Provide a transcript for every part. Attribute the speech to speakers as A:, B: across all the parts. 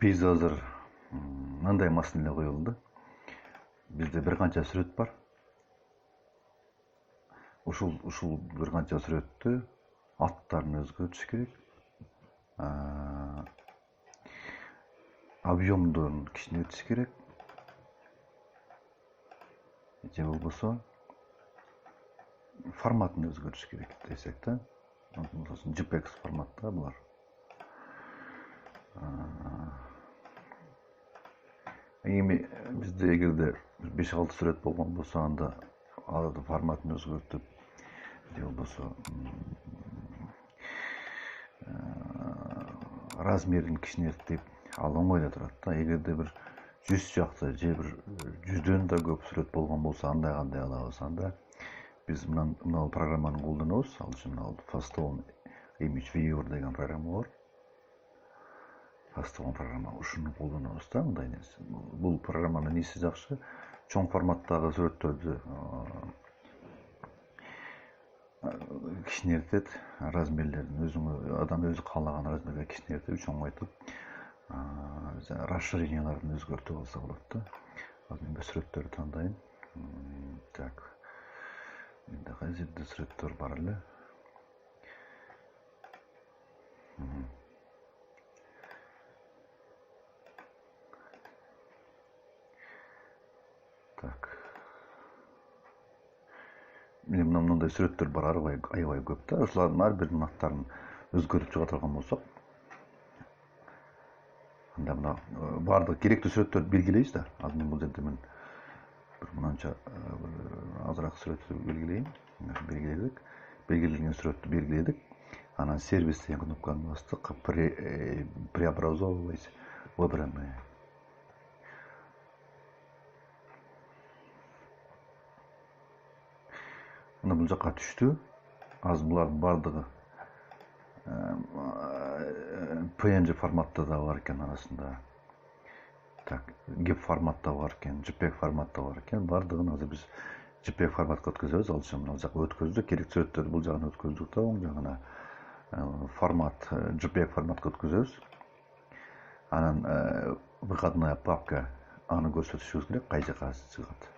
A: Biz азыр мындай маселе коюлду. Бизде бир канча сүрөт бар. Ушул бир канча сүрөттү аттарын өзгөртүш керек. Объемдун кичинейтиш керек. Же болбосо форматын өзгөртүш керек десек да. Мисалы JPEG форматта булар. Эми бизде эгерде 5-6 сүрөт болгон болсо, анда алардын форматын өзгөртүп, же болбосо размерин кичинертип, ал оңой эле турат да. Эгерде бир 100 жакты же бир 100дөн да көп сүрөт болгон болсо, андай кандай алабыз? Анда биз мына программаны колдонобуз. Ал үчүн Fastone Image Viewer деген программа бар. Fastone программа ушуну колдонобуз да. Мындай нерсе. Бул программанын неси жакшы. Чоң форматтагы сүрөттөрдү кичинертет, размерлерин адам өзү каалаган размерге кичинертип, чоңойтуп, расширенияларын өзгөртүп алса болот да. Азыр мен сүрөттөрдү тандайм. Так. Менде кай жерде сүрөттөр бар эле. Так. Мен мындай сүрөттөр бар, аябай көп да. Ушулардын ар биринин аттарын өзгөртүп чыга турган болсок, анда мына бардык керектүү сүрөттөрдү белгилейбиз да. Азыр мен бул жерде бир мынанча азыраак сүрөттү белгилейин. Белгиледик. Белгиленген сүрөттү белгиледик. Анан сервис деген кнопканы бастык. Преобразовывать выбраны. Мына бул жака түштү. Азыр булардын бардыгы PNG форматта да бар экен арасында. Так, GIF форматта бар экен, JPEG форматта бар экен. Бардыгын азыр биз JPEG форматка өткөзөбүз. Ал үчүн мына жака өткөздүк. Керектүү сүрөттөрдү бул жагына өткөздүк да, оң жагына формат JPEG форматка өткөзөбүз. Анан выходная папка аны көрсөтүшүбүз керек, кай жака чыгат.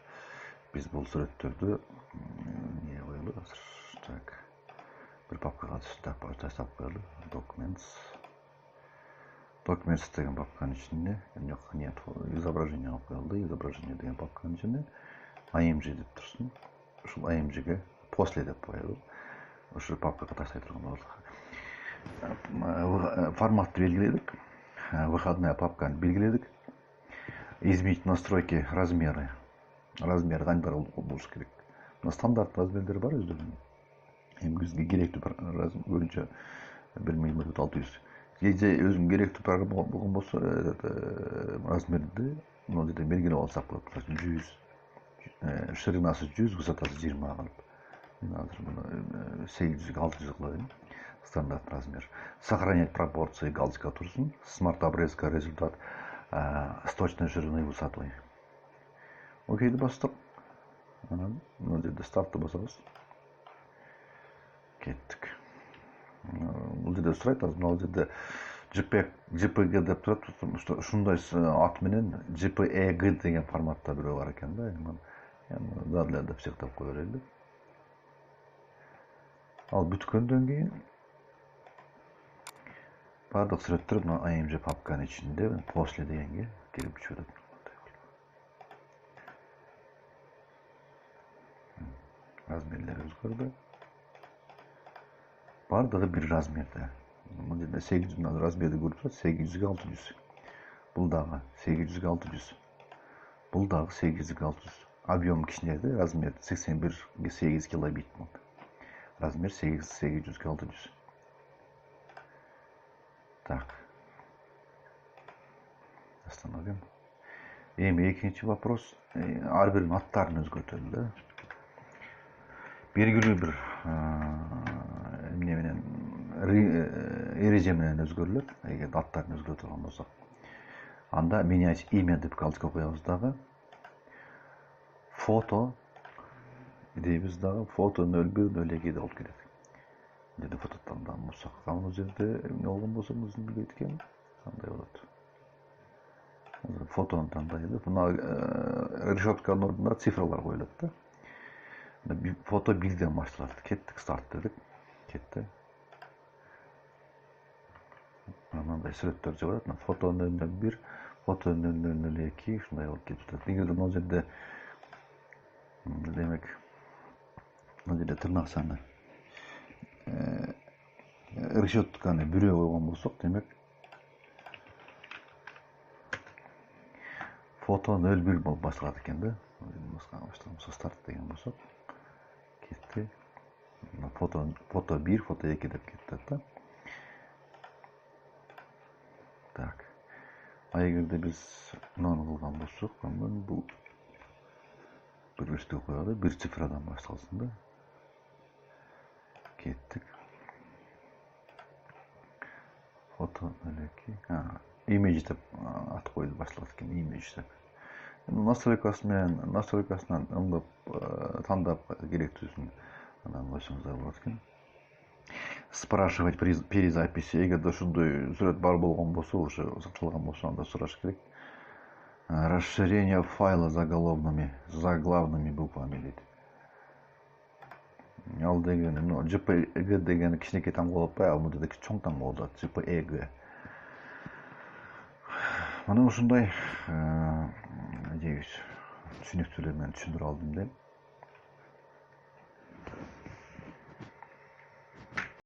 A: Биз бул сүрөттөрдү эмне коелу азыр. Так. Бир папкага таштап коелу. Documents деген папканын ичинде, жок, нет, изображение алып коелду. Изображение деген папканын ичинде IMG деп турсун. Ушул IMG'ге после деп коелу. Ушул папкага таштай турган болот. Форматты белгиледик. Выходная папканы белгиледик. Изменить настройки размеры. Размер кандай болуш керек? Мына стандарт размерлер бар өздөрүнүн. Эми бизге керектүү размер боюнча 1/600. Же өзүң керектүү программа болгон болсо, размерди мына жерде белгилеп алсак болот. 100, ширинасы 100, высотасы 20 кылып. Мен азыр буну 800-600 кылайын. Стандарт размер. Сохранять пропорции галочка турсун. Смарт обрезка результат с точной шириной высотой. Окейди бастык. Анан мына жерде стартты басабыз. Кеттик. Бул жерде сурайт, азыр мына жерде JPG деп турат. Ушундай ат менен JPEG деген форматта бирөө бар экен да. Эми дагы деп чектеп кое берели. Ал бүткөндөн кийин бардык сүрөттөр мына IMG папканын ичинде после дегенге кирип түшөт. Размерлер өзгөрдү. Бардыгы бир размерде. Бул жерде 800 размерди көрүп турат, 800-600. Бул дагы 800-600. Бул дагы 800-600. Объем кичинейди, размер 81-8 килобит. Размер 800-600. Так. Остановим. Эми экинчи вопрос. Ар биринин аттарын өзгөртөлү да. Белгилүү бир эмне менен эреже менен өзгөрүлөт. Эгер аттарын өзгөртө турган болсок, анда менять имя деп галочка коебуз дагы. Фото дейбиз дагы. Фото 0102 болуп кетет. Жерде фото тандаган болсок, бул жерде эмне болгон болсо, өзүң билбейт экен. Кандай болот? Fotonu tandaydı. Buna решетканын ордуна цифралар коюлат да. Bir foto birden başladı. Kettik start dedik. Ketти. Mындай сүрөттөр чыгып атат. Foto 001, foto 002 ушундай болуп кетип. Негизи могу жерде демек мына жерде тырнак саны решетканы бирөө койгон болсок, демек foto 01 болуп башталат экен да. Башталса старт деген болсок кетти. Foto 1, foto 2 деп кетти да. Так. А эгерде биз мынаны кылган болсок, андан бул bir üstü koyalım. Bir sıfırdan başlasın da. Gittik. Foto öyle ki. Image de at koydu başladık. Image de. Настройкасынан ыңдап тандап керектүүсүн анан кылышыңыздар болот экен. Спрашивать при перезаписи. Эгерде ушундай сүрөт бар болгон болсо, уже сакталган болсо, анда сураш керек. Расширение файла заглавными буквами дейт. Ал деген, JPEG деген кичинекей таңба болуп атпайбы, ал мындай чоң таңба болуп атат, JPEG. Мына ушундай түшүнүктүүлөр менен түшүндүрө алдым деп